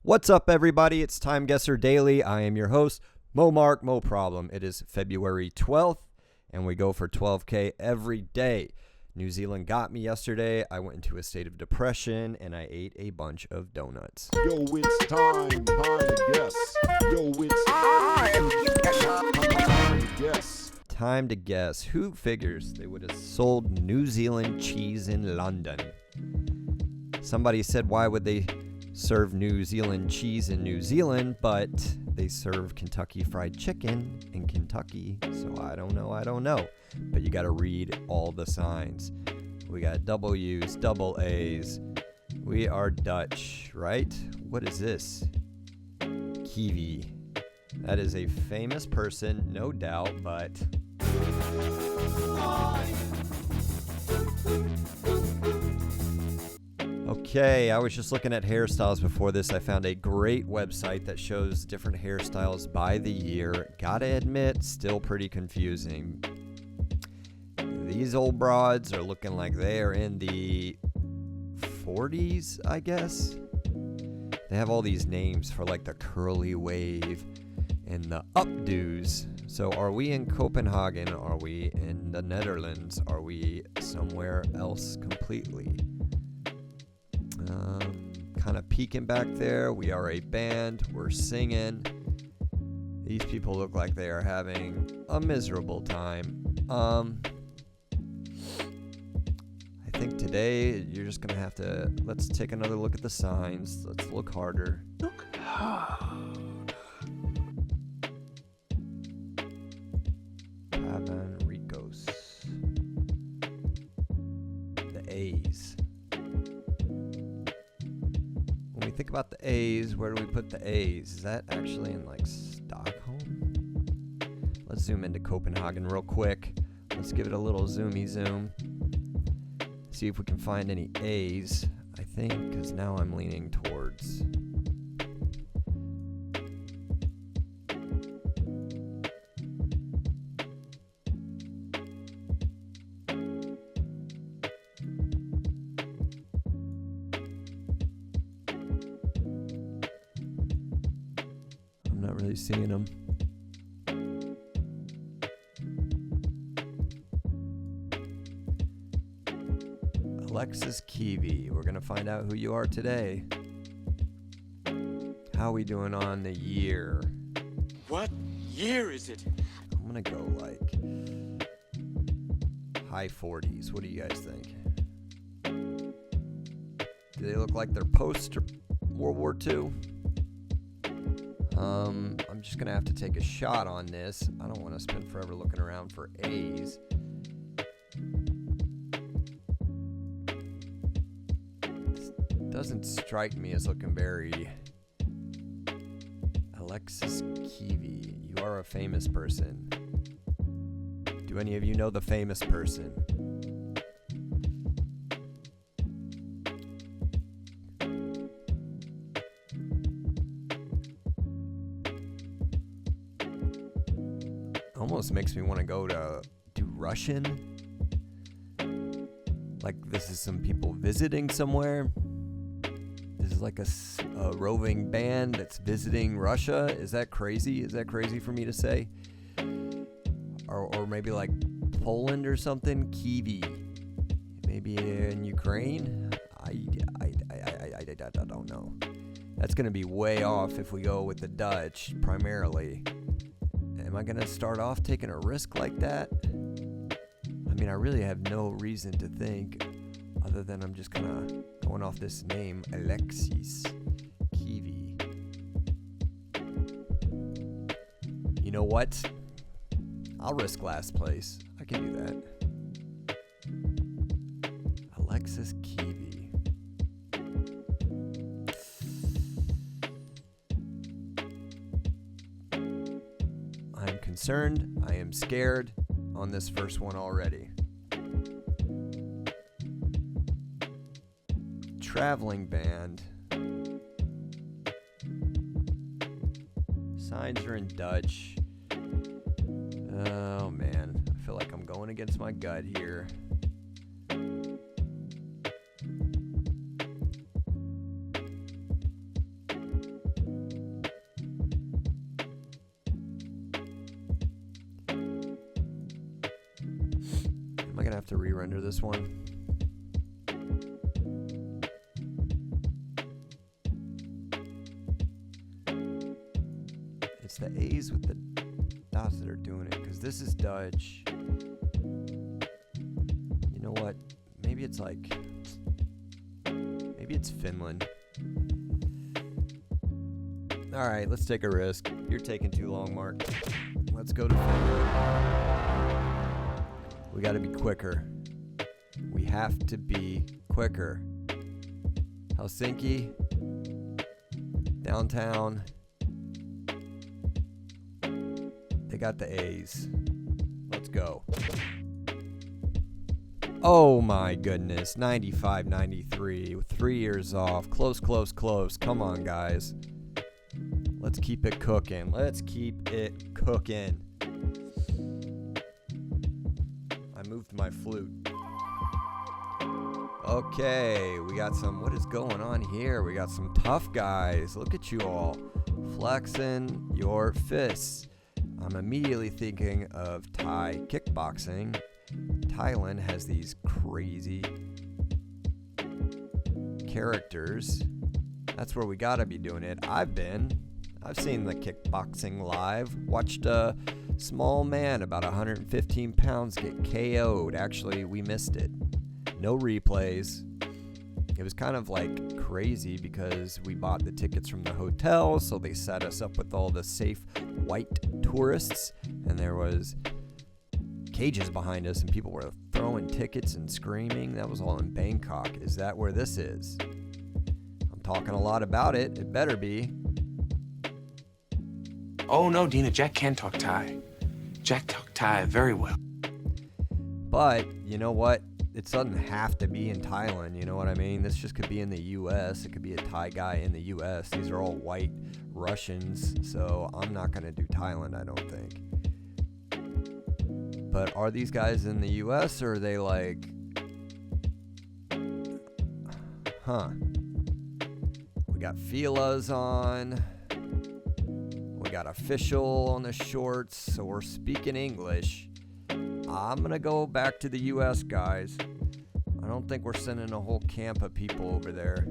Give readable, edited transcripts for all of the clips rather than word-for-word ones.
What's up, everybody? It's TimeGuessr Daily. I am your host, MoMarkMoProblem. It is February 12th, and we go for 12K every day. New Zealand got me yesterday. I went into a state of depression, and I ate a bunch of donuts. Yo, it's time to guess. Yo, it's time to guess. Time to guess. Who figures they would have sold New Zealand cheese in London? Somebody said, why would they serve New Zealand cheese in New Zealand, but they serve Kentucky Fried Chicken in Kentucky? So I don't know. But you got to read all the signs. We got double U's, double A's. We are Dutch, right? What is this? Kiwi. That is a famous person, no doubt, but... Okay, I was just looking at hairstyles before this. I found a great website that shows different hairstyles by the year. Gotta admit, still pretty confusing. These old broads are looking like they are in the 40s, I guess. They have all these names for like the curly wave and the updos. So are we in Copenhagen? Are we in the Netherlands? Are we somewhere else completely? Kind of peeking back there. We are a band. We're singing. These people look like they are having a miserable time. I think today you're just going to have to, let's take another look at the signs. Let's look harder. Look hard. Pavan Ricos. The A's. When we think about the A's, where do we put the A's? Is that actually in like Stockholm? Let's zoom into Copenhagen real quick. Let's give it a little zoomy zoom. See if we can find any A's, I think, because now I'm leaning towards... I'm not really seeing them. Alexis Kiwi. We're going to find out who you are today. How are we doing on the year? What year is it? I'm going to go like high 40s. What do you guys think? Do they look like they're post World War II? I'm just going to have to take a shot on this. I don't want to spend forever looking around for A's. Doesn't strike me as looking very... Alexis Kiwi, you are a famous person. Do any of you know the famous person? Almost makes me want to go to do Russian. Like this is some people visiting somewhere. This is like a roving band that's visiting Russia. Is that crazy? Is that crazy for me to say? Or maybe like Poland or something? Kiwi. Maybe in Ukraine? I don't know. That's going to be way off if we go with the Dutch primarily. Am I going to start off taking a risk like that? I mean, I really have no reason to think other than I'm just kind of going off this name, Alexis Kiwi. You know what? I'll risk last place. I can do that. Alexis Kiwi. I'm concerned. I am scared on this first one already. Traveling band. Signs are in Dutch. Oh man, I feel like I'm going against my gut here. have to re-render this one. It's the A's with the dots that are doing it, because this is Dutch. You know what? Maybe it's Finland. Alright, let's take a risk. You're taking too long, Mark. Let's go to Finland. We gotta be quicker. We have to be quicker. Helsinki. Downtown. They got the A's. Let's go. Oh my goodness. 95, 93. 3 years off. Close. Come on, guys. Let's keep it cooking. I moved my flute. Okay, we got some, what is going on here? We got some tough guys. Look at you all. Flexing your fists. I'm immediately thinking of Thai kickboxing. Thailand has these crazy characters. That's where we gotta be doing it. I've seen the kickboxing live. Watched a small man about 115 pounds get KO'd. Actually, we missed it. No replays. It was kind of like crazy because we bought the tickets from the hotel, so they set us up with all the safe white tourists, and there was cages behind us, and people were throwing tickets and screaming. That was all in Bangkok. Is that where this is? I'm talking a lot about it. It better be. Oh, no, Dina, Jack can talk Thai. Jack talked Thai very well. But, you know what? It doesn't have to be in Thailand, you know what I mean? This just could be in the U.S. It could be a Thai guy in the U.S. These are all white Russians, so I'm not going to do Thailand, I don't think. But are these guys in the U.S. or are they like... We got Fila's on. We got official on the shorts, so we're speaking English. I'm going to go back to the U.S., guys. I don't think we're sending a whole camp of people over there.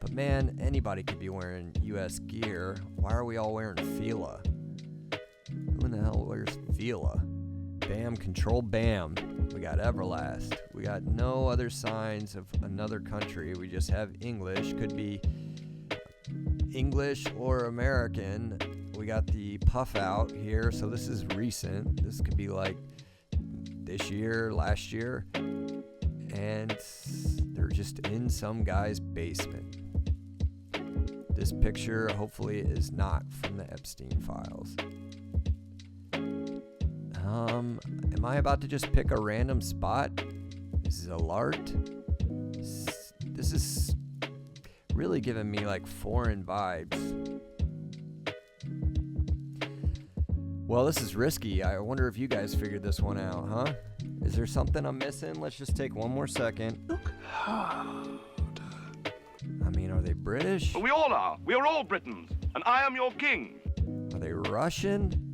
But man, anybody could be wearing U.S. gear. Why are we all wearing Fila? Who in the hell wears Fila? Bam, control, bam. We got Everlast. We got no other signs of another country. We just have English. Could be English or American. We got the puff out here, so this is recent. This could be like this year, last year, and they're just in some guy's basement. This picture hopefully is not from the Epstein files. Am I about to just pick a random spot? This is a LART. This is really giving me like foreign vibes. Well, this is risky. I wonder if you guys figured this one out, huh? Is there something I'm missing? Let's just take one more second. Look hard. I mean, are they British? We all are. We are all Britons, and I am your king. Are they Russian?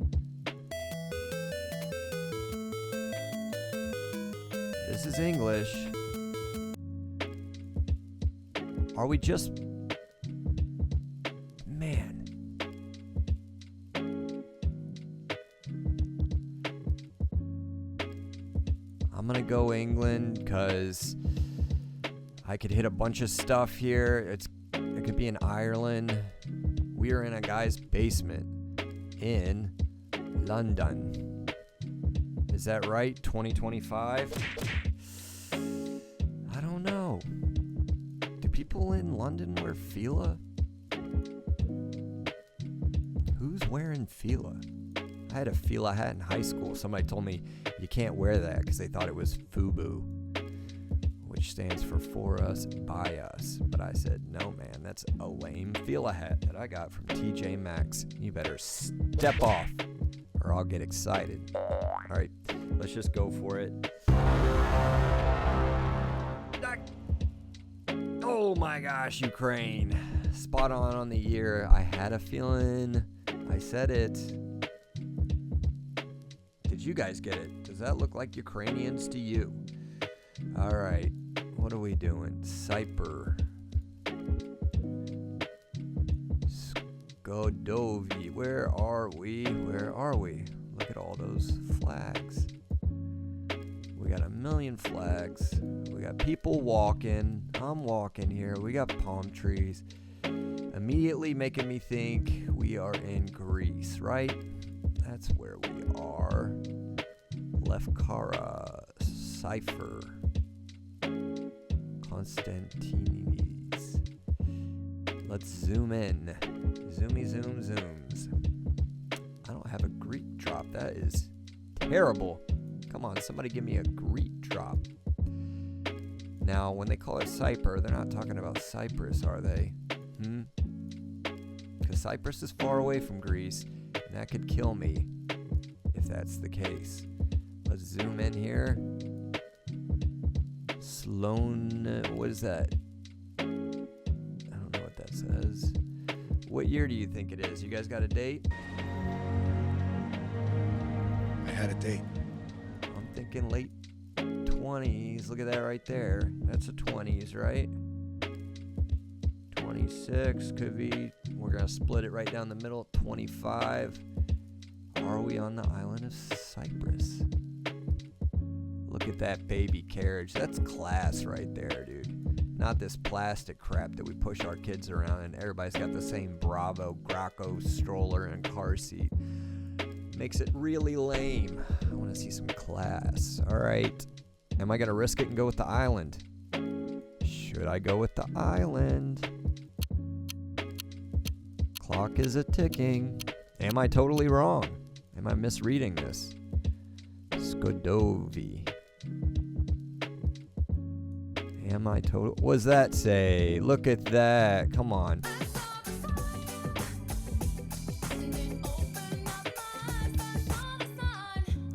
This is English. Are we just... Man. I'm gonna go England because I could hit a bunch of stuff here. It could be in Ireland. We are in a guy's basement in London. Is that right? 2025? I don't know. Do people in London wear Fila? Who's wearing Fila? I had a Fila hat in high school. Somebody told me you can't wear that because they thought it was FUBU, which stands for us, by us. But I said, no, man, that's a lame Fila hat that I got from TJ Maxx. You better step off or I'll get excited. All right, let's just go for it. Oh my gosh, Ukraine. Spot on the year. I had a feeling. I said it. Did you guys get it? Does that look like Ukrainians to you? All right. What are we doing? Cyper. Skodovi. Where are we? Where are we? Look at all those flags. We got a million flags. We got people walking. I'm walking here. We got palm trees. Immediately making me think we are in Greece, right? That's where we are. Lefkara. Cypher. Constantinides. Let's zoom in. Zoomy zoom zooms. I don't have a Greek drop. That is terrible. Come on, somebody give me a Greek drop. Now, when they call it Cyper, they're not talking about Cyprus, are they? Because Cyprus is far away from Greece, and that could kill me if that's the case. Let's zoom in here. Sloan, what is that? I don't know what that says. What year do you think it is? You guys got a date? I had a date. I'm thinking late 20s. Look at that right there. That's the 20s, right? 26 could be. We're going to split it right down the middle. 25. Are we on the island of Cyprus? Look at that baby carriage. That's class right there, dude. Not this plastic crap that we push our kids around and everybody's got the same Bravo, Graco stroller and car seat. Makes it really lame. I want to see some class. All right. Am I going to risk it and go with the island? Should I go with the island? Clock is a-ticking. Am I totally wrong? Am I misreading this? Skodovi. Am I total? What does that say? Look at that. Come on.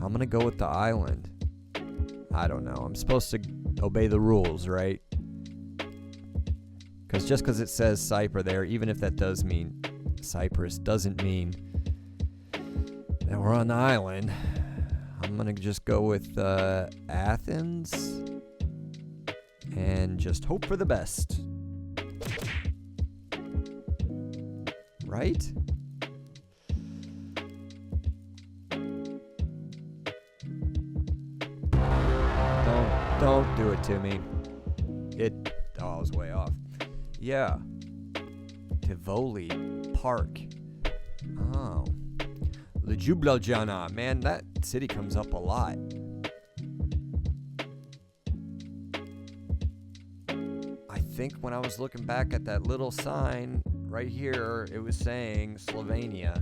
I'm going to go with the island. I don't know. I'm supposed to obey the rules, right? Because just because it says Cyper there, even if that does mean Cyprus, doesn't mean that we're on the island. I'm going to just go with Athens and just hope for the best. Right? Don't do it to me. I was way off. Yeah. Tivoli Park. Oh. Ljubljana. Man, that city comes up a lot. I think when I was looking back at that little sign right here, it was saying Slovenia.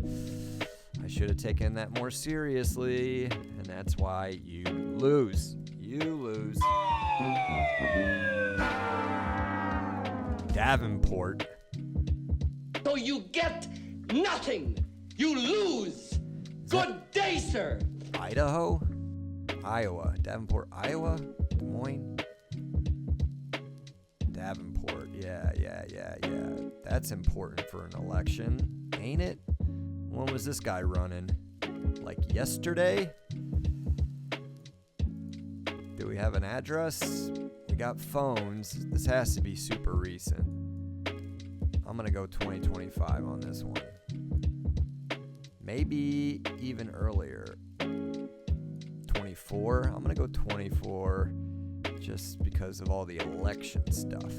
I should have taken that more seriously, and that's why you lose. You lose. Davenport. So you get nothing. You lose. Good day, sir. Idaho? Iowa. Davenport, Iowa? Des Moines? Davenport. Yeah. That's important for an election, ain't it? When was this guy running? Like yesterday? Do we have an address? We got phones. This has to be super recent. I'm going to go 2025 on this one. Maybe even earlier. 24. I'm going to go 24 just because of all the election stuff.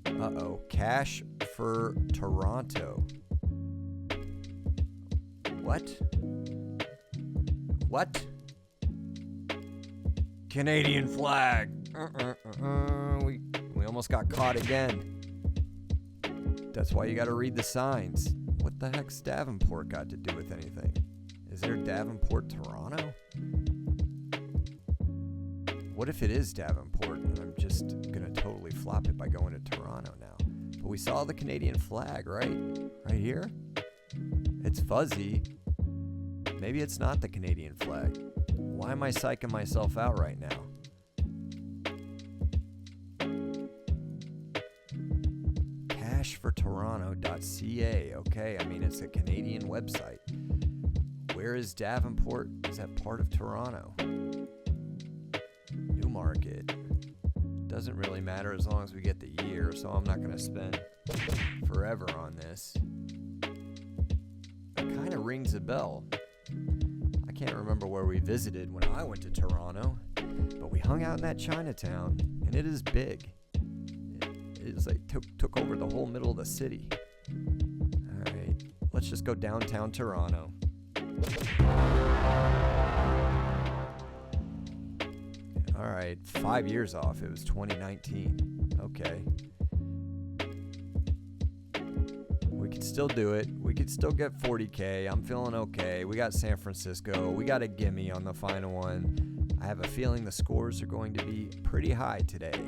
Uh-oh. Cash for Toronto. What? What? Canadian flag. We almost got caught again. That's why you got to read the signs. What the heck's Davenport got to do with anything? Is there Davenport, Toronto? What if it is Davenport and I'm just going to totally flop it by going to Toronto now? But we saw the Canadian flag, right? Right here? It's fuzzy. Maybe it's not the Canadian flag. Why am I psyching myself out right now? Cashfortoronto.ca. Okay, I mean, it's a Canadian website. Where is Davenport? Is that part of Toronto? Newmarket. Doesn't really matter as long as we get the year, so I'm not going to spend forever on this. It kind of rings a bell. I can't remember where we visited when I went to Toronto, but we hung out in that Chinatown, and it is big. It is like took over the whole middle of the city. All right, let's just go downtown Toronto. All right, 5 years off. It was 2019. Okay. We could still do it. We could still get 40K. I'm feeling okay. We got San Francisco. We got a gimme on the final one. I have a feeling the scores are going to be pretty high today.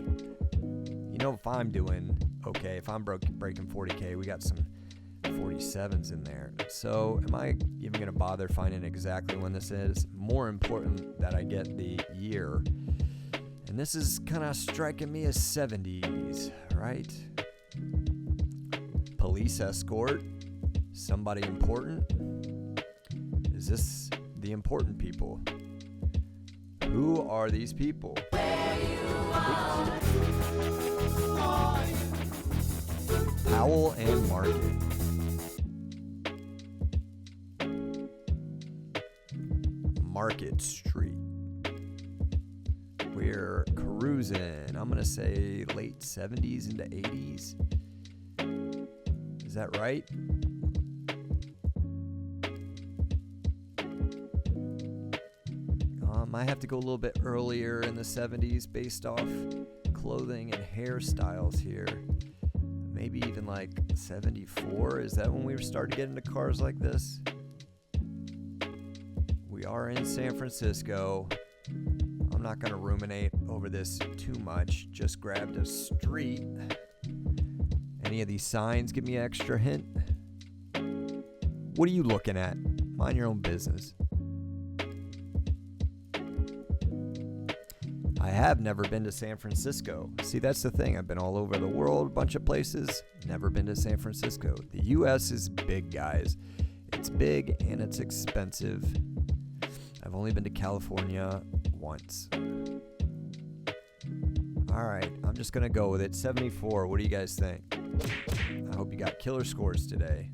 You know, if I'm doing okay, if I'm breaking 40K, we got some 47s in there. So am I even going to bother finding exactly when this is? More important that I get the year. And this is kind of striking me as 70s, right? Police escort. Somebody important. Is this the important people? Who are these people? Powell and Market. Market Street. We're cruising. I'm going to say late 70s into 80s. Is that right? I have to go a little bit earlier in the 70s based off clothing and hairstyles here. Maybe even like 74. Is that when we started getting into cars like this? We are in San Francisco. I'm not going to ruminate over this too much. Just grabbed a street. Any of these signs give me an extra hint? What are you looking at? Mind your own business. I have never been to San Francisco. See, that's the thing. I've been all over the world, a bunch of places. Never been to San Francisco. The U.S. is big, guys. It's big and it's expensive. I've only been to California once. All right, I'm just going to go with it. 74. What do you guys think? I hope you got killer scores today.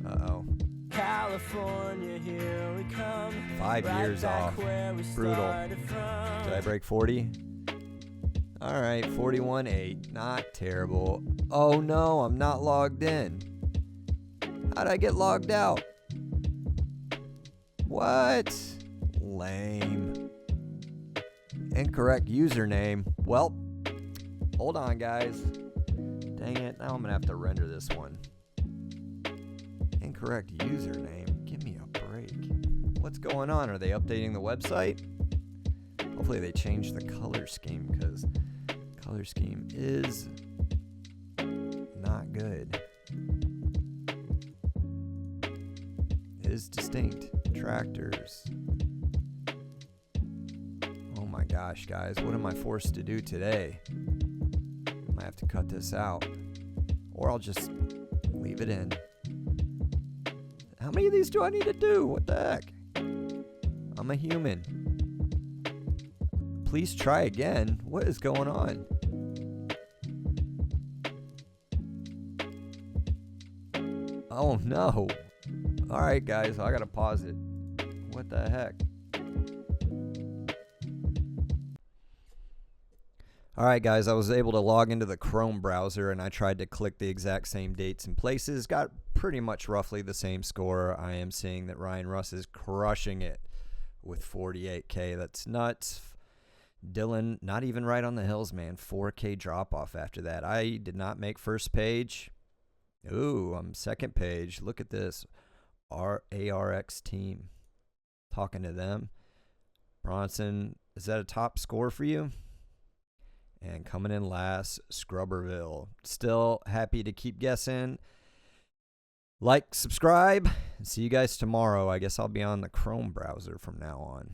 Uh-oh. California, here we come. 5 years off. Brutal. Did I break 40? All right, 41.8. Not terrible. Oh no, I'm not logged in. How'd I get logged out? What? Lame. Incorrect username. Well, hold on, guys. Dang it, now I'm gonna have to render this one. Incorrect username. Give me a break. What's going on? Are they updating the website? Hopefully they changed the color scheme, because color scheme is not good. It is distinct. Tractors. Oh my gosh, guys. What am I forced to do today? I might have to cut this out. Or I'll just leave it in. How many of these do I need to do? What the heck? I'm a human. Please try again. What is going on? Oh no. Alright guys, I gotta pause it. What the heck? Alright guys, I was able to log into the Chrome browser and I tried to click the exact same dates and places. Got pretty much roughly the same score. I am seeing that Ryan Russ is crushing it with 48K. That's nuts. Dylan, not even right on the hills, man. 4K drop off after that. I did not make first page. Ooh, I'm second page. Look at this. ARX team. Talking to them. Bronson, is that a top score for you? And coming in last, Scrubberville. Still happy to keep guessing. Like, subscribe, and see you guys tomorrow. I guess I'll be on the Chrome browser from now on.